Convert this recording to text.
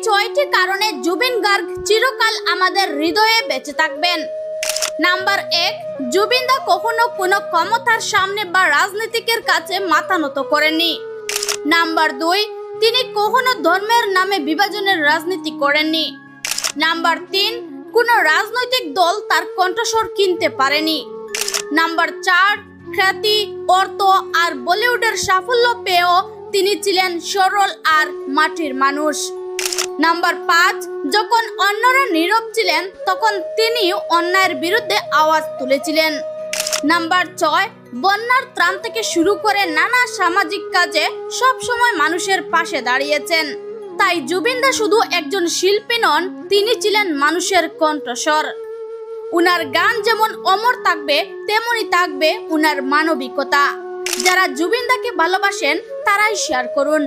ছয়টি কারণে জুবিন গার্গ চিরকাল আমাদের হৃদয়ে বেঁচে থাকবেন। নাম্বার 1, জুবিন দা কখনো কোনো ক্ষমতার সামনে বা রাজনীতিকের কাছে মাথা নত করেননি। নাম্বার 2, তিনি কখনো ধর্মের নামে বিভাজনের রাজনীতি করেননি। নাম্বার 3, কোনো রাজনৈতিক দল তার কণ্ঠস্বর কিনতে পারেনি। নাম্বার 4, খ্যাতি, অর্থ আর বলিউডের সাফল্য পেয়েও তিনি ছিলেন সরল আর মাটির মানুষ। নাম্বার 5, যখন অন্যরা নীরব ছিলেন তখন তিনি অন্যায়ের বিরুদ্ধে আওয়াজ তুলেছিলেন। নাম্বার 6, বন্যার ত্রাণ থেকে শুরু করে নানা সামাজিক কাজে সবসময় মানুষের পাশে দাঁড়িয়েছেন। তাই জুবিন দা শুধু একজন শিল্পী নন, তিনি ছিলেন মানুষের কণ্ঠস্বর। উনার গান যেমন অমর থাকবে, তেমনি থাকবে উনার মানবিকতা। যারা জুবিন দাকে ভালোবাসেন তারাই শেয়ার করুন।